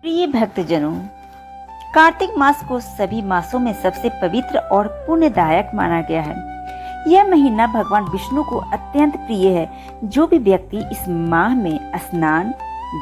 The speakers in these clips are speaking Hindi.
प्रिय भक्तजनों, कार्तिक मास को सभी मासों में सबसे पवित्र और पुण्यदायक माना गया है। यह महीना भगवान विष्णु को अत्यंत प्रिय है। जो भी व्यक्ति इस माह में स्नान,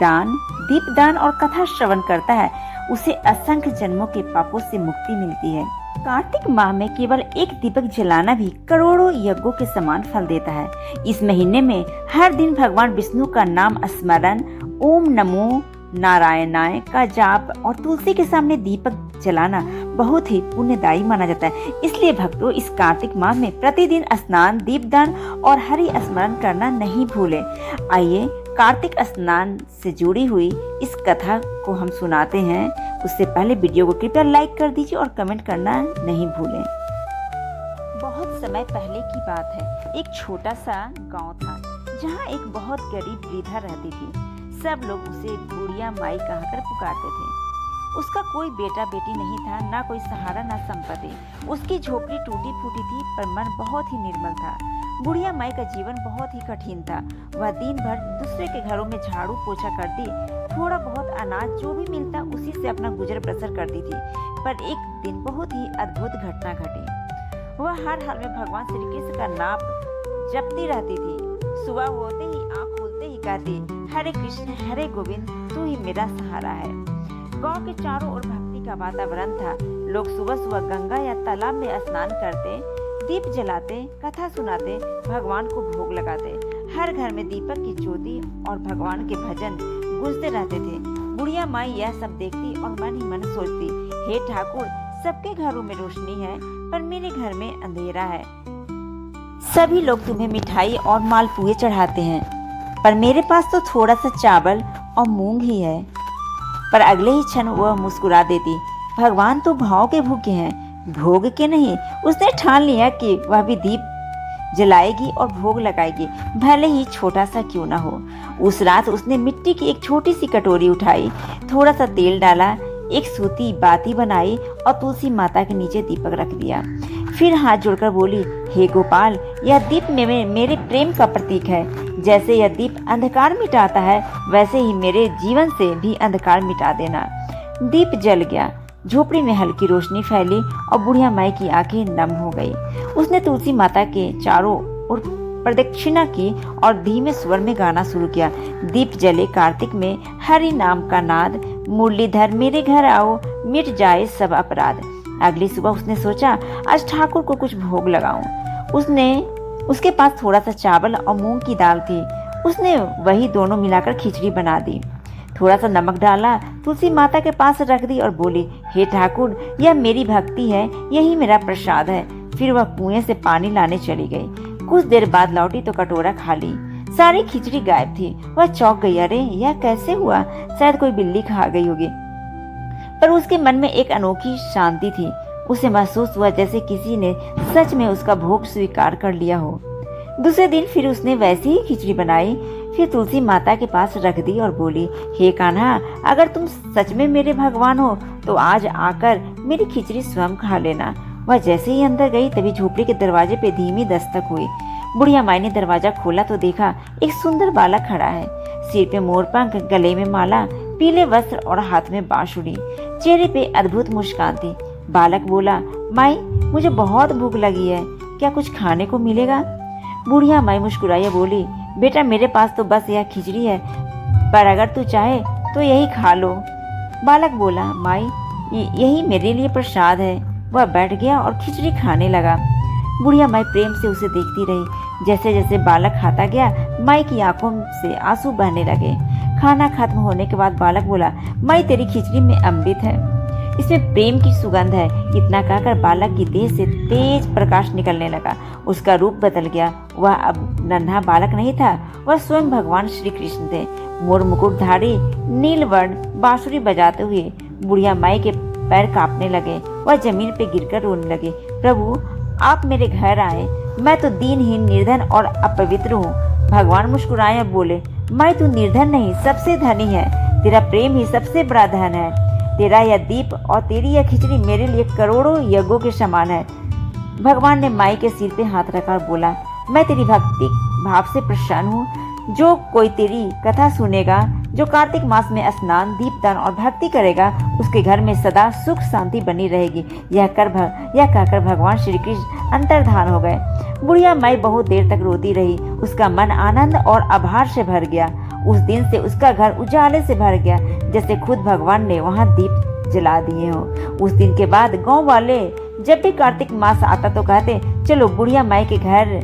दान, दीपदान और कथा श्रवण करता है, उसे असंख्य जन्मों के पापों से मुक्ति मिलती है। कार्तिक माह में केवल एक दीपक जलाना भी करोड़ों यज्ञों के समान फल देता है। इस महीने में हर दिन भगवान विष्णु का नाम स्मरण, ओम नमो नारायणाय का जाप और तुलसी के सामने दीपक जलाना बहुत ही पुण्यदायी माना जाता है। इसलिए भक्तों, इस कार्तिक माह में प्रतिदिन स्नान, दीपदान और हरि स्मरण करना नहीं भूलें। आइए कार्तिक स्नान से जुड़ी हुई इस कथा को हम सुनाते हैं। उससे पहले वीडियो को कृपया लाइक कर दीजिए और कमेंट करना नहीं भूलें। बहुत समय पहले की बात है। एक छोटा सा गांव था जहां एक बहुत गरीब वृद्धा रहती थी। सब लोग उसे बुढ़िया माई कहकर पुकारते थे। उसका कोई बेटा बेटी नहीं था, ना कोई सहारा ना संपत्ति। उसकी झोपड़ी टूटी फूटी थी, पर मन बहुत ही निर्मल था। बुढ़िया माई का जीवन बहुत ही कठिन था। वह दिन भर दूसरे के घरों में झाड़ू पोछा करती, थोड़ा बहुत अनाज जो भी मिलता उसी से अपना गुजर बसर करती थी। पर एक दिन बहुत ही अद्भुत घटना घटी। वह हर हाल में भगवान श्री कृष्ण का नाम जपती रहती थी। सुबह होते ही आँख खोलते ही कहती, हरे कृष्ण हरे गोविंद, तू ही मेरा सहारा है। गांव के चारों ओर भक्ति का वातावरण था। लोग सुबह सुबह गंगा या तालाब में स्नान करते, दीप जलाते, कथा सुनाते, भगवान को भोग लगाते। हर घर में दीपक की ज्योति और भगवान के भजन गूंजते रहते थे। बुढ़िया माई यह सब देखती और मन ही मन सोचती, हे ठाकुर, सबके घरों में रोशनी है, पर मेरे घर में अंधेरा है। सभी लोग तुम्हें मिठाई और मालपुए चढ़ाते हैं, पर मेरे पास तो थोड़ा सा चावल और मूंग ही है। पर अगले ही क्षण वह मुस्कुरा देती, भगवान तो भाव के भूखे हैं, भोग के नहीं। उसने ठान लिया कि वह भी दीप जलाएगी और भोग लगाएगी, भले ही छोटा सा क्यों ना हो। उस रात उसने मिट्टी की एक छोटी सी कटोरी उठाई, थोड़ा सा तेल डाला, एक सूती बाती बनाई और तुलसी माता के नीचे दीपक रख दिया। फिर हाथ जोड़कर बोली, हे गोपाल, यह दीप मेरे प्रेम का प्रतीक है। जैसे यह दीप अंधकार मिटाता है, वैसे ही मेरे जीवन से भी अंधकार मिटा देना। दीप जल गया, झोपड़ी में हल्की रोशनी फैली और बुढ़िया माई की आंखें नम हो गई। उसने तुलसी माता के चारों ओर प्रदक्षिणा की और धीमे स्वर में गाना शुरू किया। दीप जले कार्तिक में हरि नाम का नाद, मुरलीधर मेरे घर आओ, मिट जाए सब अपराध। अगली सुबह उसने सोचा, आज ठाकुर को कुछ भोग लगाऊं। उसके पास थोड़ा सा चावल और मूंग की दाल थी। उसने वही दोनों मिलाकर खिचड़ी बना दी, थोड़ा सा नमक डाला, तुलसी माता के पास रख दी और बोली, हे ठाकुर, यह मेरी भक्ति है, यही मेरा प्रसाद है। फिर वह कुएं से पानी लाने चली गई। कुछ देर बाद लौटी तो कटोरा खाली, सारी खिचड़ी गायब थी। वह चौंक गई, अरे यह कैसे हुआ? शायद कोई बिल्ली खा गई होगी। पर उसके मन में एक अनोखी शांति थी। उसे महसूस हुआ जैसे किसी ने सच में उसका भोग स्वीकार कर लिया हो। दूसरे दिन फिर उसने वैसी ही खिचड़ी बनाई, फिर तुलसी माता के पास रख दी और बोली, हे कान्हा, अगर तुम सच में मेरे भगवान हो तो आज आकर मेरी खिचड़ी स्वयं खा लेना। वह जैसे ही अंदर गई, तभी झोपड़ी के दरवाजे पे धीमी दस्तक हुई। बुढ़िया माई ने दरवाजा खोला तो देखा एक सुंदर बालक खड़ा है, सिर पे मोरपंख, गले में माला, पीले वस्त्र और हाथ में बांसुरी। चेहरे पे अद्भुत मुस्कान थी। बालक बोला, माई, मुझे बहुत भूख लगी है, क्या कुछ खाने को मिलेगा? बुढ़िया माई मुस्कुराई बोली, बेटा, मेरे पास तो बस यह खिचड़ी है, पर अगर तू चाहे तो यही खा लो। बालक बोला, माई, यही मेरे लिए प्रसाद है। वह बैठ गया और खिचड़ी खाने लगा। बुढ़िया माई प्रेम से उसे देखती रही। जैसे जैसे बालक खाता गया, माई की आंखों से आंसू बहने लगे। खाना खत्म होने के बाद बालक बोला, माई, तेरी खिचड़ी में अमृत है, इसमें प्रेम की सुगंध है। इतना कहकर बालक की देह से तेज प्रकाश निकलने लगा। उसका रूप बदल गया। वह अब नन्हा बालक नहीं था, वह स्वयं भगवान श्री कृष्ण थे। मोर मुकुटधारी, नीलवर्ण, बांसुरी बजाते हुए बुढ़िया माई के पैर कांपने लगे। वह जमीन पे गिरकर रोने लगे, प्रभु, आप मेरे घर आए, मैं तो दीनहीन, निर्धन और अपवित्र हूँ। भगवान मुस्कुराए और बोले, माई, तू निर्धन नहीं, सबसे धनी है। तेरा प्रेम ही सबसे बड़ा धन है। तेरा यह दीप और तेरी यह खिचड़ी मेरे लिए करोड़ों यज्ञों के समान है। भगवान ने माई के सिर पे हाथ रखा और बोला, मैं तेरी भक्ति भाव से प्रसन्न हूँ। जो कोई तेरी कथा सुनेगा, जो कार्तिक मास में स्नान, दीपदान और भक्ति करेगा उसके घर में सदा सुख शांति बनी रहेगी। यह कहकर भगवान श्री कृष्ण अंतर्धान हो गए। बुढ़िया माई बहुत देर तक रोती रही। उसका मन आनंद और आभार से भर गया। उस दिन से उसका घर उजाले से भर गया, जैसे खुद भगवान ने वहां दीप जला दिए हो। उस दिन के बाद गांव वाले जब भी कार्तिक मास आता तो कहते, चलो बुढ़िया माई के घर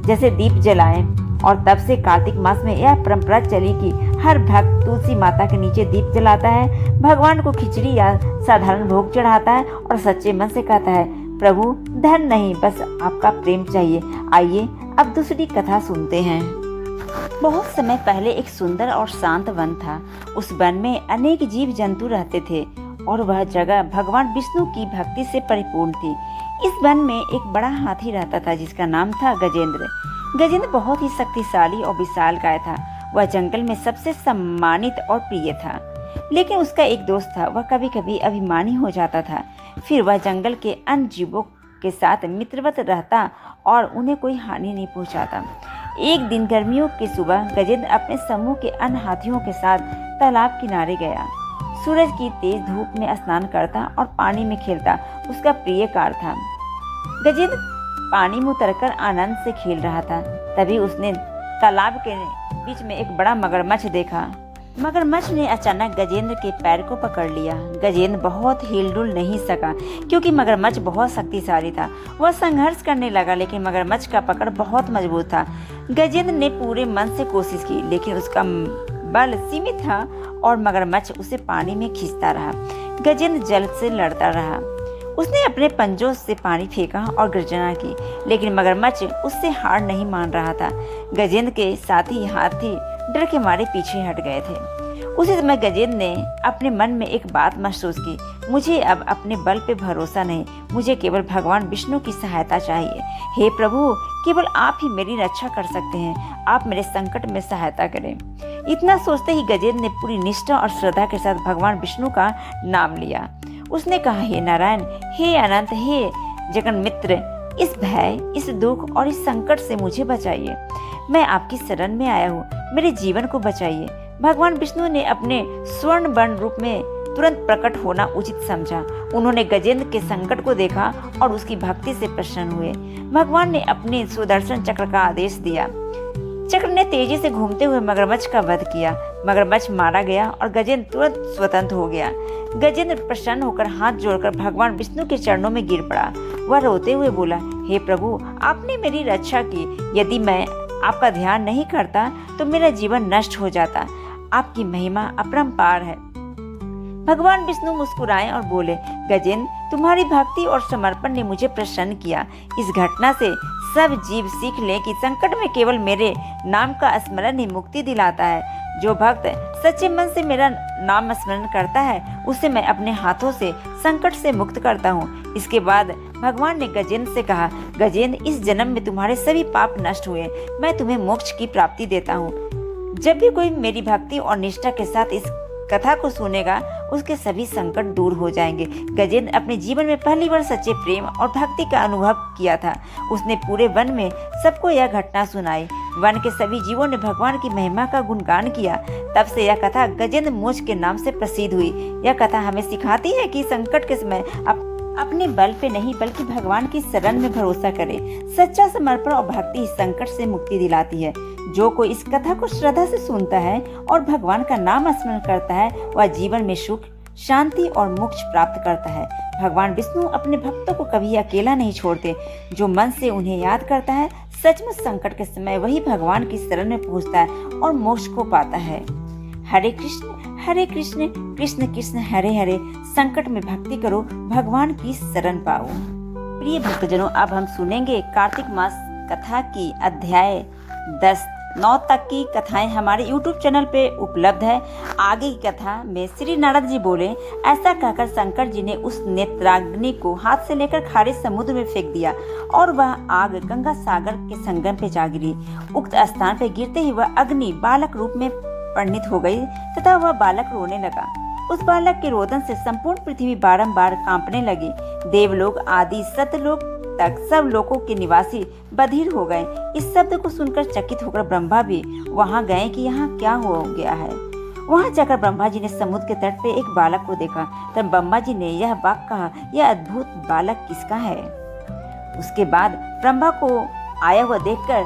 जैसे दीप जलाएं। और तब से कार्तिक मास में यह परंपरा चली कि हर भक्त तुलसी माता के नीचे दीप जलाता है, भगवान को खिचड़ी या साधारण भोग चढ़ाता है और सच्चे मन से कहता है, प्रभु धन नहीं, बस आपका प्रेम चाहिए। आइए अब दूसरी कथा सुनते हैं। बहुत समय पहले एक सुंदर और शांत वन था। उस वन में अनेक जीव जंतु रहते थे और वह जगह भगवान विष्णु की भक्ति से परिपूर्ण थी। इस वन में एक बड़ा हाथी रहता था जिसका नाम था गजेंद्र। गजेंद्र बहुत ही शक्तिशाली और विशालकाय था। वह जंगल में सबसे सम्मानित और प्रिय था। लेकिन उसका एक दोस्त था, वह कभी कभी अभिमानी हो जाता था। फिर वह जंगल के अन्य जीवों के साथ मित्रवत रहता और उन्हें कोई हानि नहीं पहुंचाता। एक दिन गर्मियों की सुबह गजेंद्र अपने समूह के अन्य हाथियों के साथ तालाब किनारे गया। सूरज की तेज धूप में स्नान करता और पानी में खेलता उसका प्रिय कार्य था। गजेंद्र पानी में उतरकर आनंद से खेल रहा था। तभी उसने तालाब के बीच में एक बड़ा मगरमच्छ देखा। मगरमच्छ ने अचानक गजेंद्र के पैर को पकड़ लिया। गजेंद्र बहुत हिलडुल नहीं सका क्योंकि मगरमच्छ बहुत शक्तिशाली था। वह संघर्ष करने लगा लेकिन मगरमच्छ का पकड़ बहुत मजबूत था। गजेंद्र ने पूरे मन से कोशिश की लेकिन उसका बल सीमित था और मगरमच्छ उसे पानी में खींचता रहा। गजेंद्र जल से लड़ता रहा। उसने अपने पंजों से पानी फेंका और गर्जना की लेकिन मगरमच्छ उससे हार नहीं मान रहा था। गजेंद्र के साथी हाथी डर के मारे पीछे हट गए थे। उसी समय गजेंद्र ने अपने मन में एक बात महसूस की, मुझे अब अपने बल पे भरोसा नहीं, मुझे केवल भगवान विष्णु की सहायता चाहिए। हे प्रभु, केवल आप ही मेरी रक्षा कर सकते हैं, आप मेरे संकट में सहायता करें। इतना सोचते ही गजेंद्र ने पूरी निष्ठा और श्रद्धा के साथ भगवान विष्णु का नाम लिया। उसने कहा, हे नारायण, हे अनंत, हे जगन मित्र, इस भय, इस दुख और इस संकट से मुझे बचाइए। मैं आपकी शरण में आया हूँ, मेरे जीवन को बचाइए। भगवान विष्णु ने अपने स्वर्ण वर्ण रूप में तुरंत प्रकट होना उचित समझा। उन्होंने गजेंद्र के संकट को देखा और उसकी भक्ति से प्रसन्न हुए। भगवान ने अपने सुदर्शन चक्र का आदेश दिया। चक्र ने तेजी से घूमते हुए मगरमच्छ का वध किया। मगरमच्छ मारा गया और गजेंद्र तुरंत स्वतंत्र हो गया। गजेंद्र प्रसन्न होकर हाथ जोड़कर भगवान विष्णु के चरणों में गिर पड़ा। वह रोते हुए बोला, हे प्रभु, आपने मेरी रक्षा की। यदि मैं आपका ध्यान नहीं करता तो मेरा जीवन नष्ट हो जाता। आपकी महिमा अपरंपार है। भगवान विष्णु मुस्कुराए और बोले, गजेंद्र, तुम्हारी भक्ति और समर्पण ने मुझे प्रसन्न किया। इस घटना से सब जीव सीख लें कि संकट में केवल मेरे नाम का स्मरण ही मुक्ति दिलाता है। जो भक्त सच्चे मन से मेरा नाम स्मरण करता है उसे मैं अपने हाथों से संकट से मुक्त करता हूँ। इसके बाद भगवान ने गजेंद्र से कहा, गजेंद्र, इस जन्म में तुम्हारे सभी पाप नष्ट हुए, मैं तुम्हें मोक्ष की प्राप्ति देता हूँ। जब भी कोई मेरी भक्ति और निष्ठा के साथ इस कथा को सुनेगा उसके सभी संकट दूर हो जाएंगे। गजेंद्र अपने जीवन में पहली बार सच्चे प्रेम और भक्ति का अनुभव किया था। उसने पूरे वन में सबको यह घटना सुनाई। वन के सभी जीवों ने भगवान की महिमा का गुणगान किया। तब से यह कथा गजेंद्र मोक्ष के नाम से प्रसिद्ध हुई। यह कथा हमें सिखाती है कि संकट के समय अपने बल पे नहीं बल्कि भगवान की शरण में भरोसा करें। सच्चा समर्पण और भक्ति इस संकट से मुक्ति दिलाती है। जो कोई इस कथा को श्रद्धा से सुनता है और भगवान का नाम स्मरण करता है वह जीवन में सुख, शांति और मोक्ष प्राप्त करता है। भगवान विष्णु अपने भक्तों को कभी अकेला नहीं छोड़ते। जो मन से उन्हें याद करता है सचमुच संकट के समय वही भगवान की शरण में पहुंचता है और मोक्ष को पाता है। हरे कृष्ण कृष्ण कृष्ण हरे हरे। संकट में भक्ति करो, भगवान की शरण पाओ। प्रिय भक्तजनों, अब हम सुनेंगे कार्तिक मास कथा की अध्याय 10-9 तक की कथाएं हमारे YouTube चैनल पे उपलब्ध है। आगे की कथा में श्री नारद जी बोले, ऐसा कहकर शंकर जी ने उस नेत्राग्नि को हाथ से लेकर खारे समुद्र में फेंक दिया और वह आग गंगा सागर के संगम पे जा गिरी। उक्त स्थान पे गिरते ही वह अग्नि बालक रूप में परिणित हो गई तथा वह बालक रोने लगा। उस बालक के रोदन से संपूर्ण पृथ्वी बारंबार कांपने लगी। देवलोक आदि सतलोक तक सब लोकों के निवासी बधिर हो गए। इस शब्द को सुनकर चकित होकर ब्रह्मा भी वहां गए कि यहाँ क्या हो गया है। वहां जाकर ब्रह्मा जी ने समुद्र के तट पे एक बालक को देखा। तब ब्रह्मा जी ने यह वाक्य कहा, यह अद्भुत बालक किसका है? उसके बाद ब्रह्मा को आया हुआ देखकर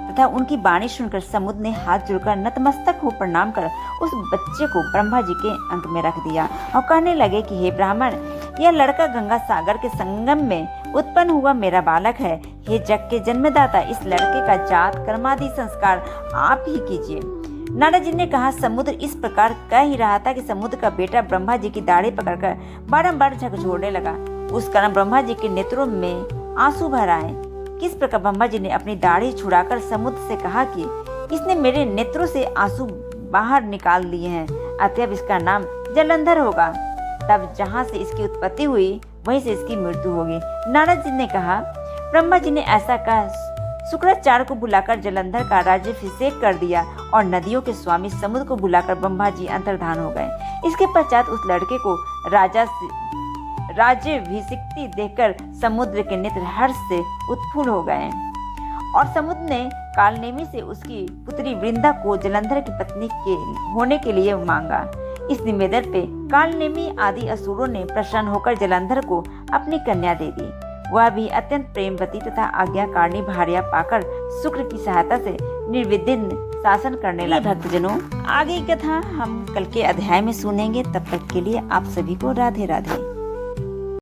तथा उनकी वाणी सुनकर समुद्र ने हाथ जोड़कर नतमस्तक हो प्रणाम कर उस बच्चे को ब्रह्मा जी के अंक में रख दिया और कहने लगे कि हे ब्राह्मण, यह लड़का गंगा सागर के संगम में उत्पन्न हुआ मेरा बालक है। हे जग के जन्मदाता, इस लड़के का जात कर्मादि संस्कार आप ही कीजिए। नारद जी ने कहा, समुद्र इस प्रकार कह ही रहा था कि समुद्र का बेटा ब्रह्मा जी की दाढ़ी पकड़कर बारंबार झकझोरने लगा। उस कारण ब्रह्मा जी के नेत्रों में आंसू भर आए। किस प्रकार ब्रह्मा जी ने अपनी दाढ़ी छुड़ाकर समुद्र से कहा कि इसने मेरे नेत्रों से आंसू बाहर निकाल लिए हैं, अतएव इसका नाम जलंधर होगा। तब जहाँ से इसकी उत्पत्ति हुई वहीं से इसकी मृत्यु होगी। नारद जी ने कहा, ब्रह्मा जी ने ऐसा कहा शुक्राचार्य को बुलाकर जलंधर का राज्याभिषेक कर दिया और नदियों के स्वामी समुद्र को बुलाकर ब्रह्मा जी अंतर्धान हो गए। इसके पश्चात उस लड़के को राज्याभिषिक्ति देखकर समुद्र के नेत्र हर्ष से उत्फुल्ल हो गए और समुद्र ने कालनेमी से उसकी पुत्री वृंदा को जलंधर की पत्नी के होने के लिए मांगा। इस निवेदन पे कालनेमी आदि असुरों ने प्रसन्न होकर जलंधर को अपनी कन्या दे दी। वह भी अत्यंत प्रेमवती तथा आज्ञाकारिणी भार्या पाकर शुक्र की सहायता से निर्विघ्न शासन करने लगा। भक्तजनों, आगे की कथा हम कल के अध्याय में सुनेंगे। तब तक के लिए आप सभी को राधे राधे।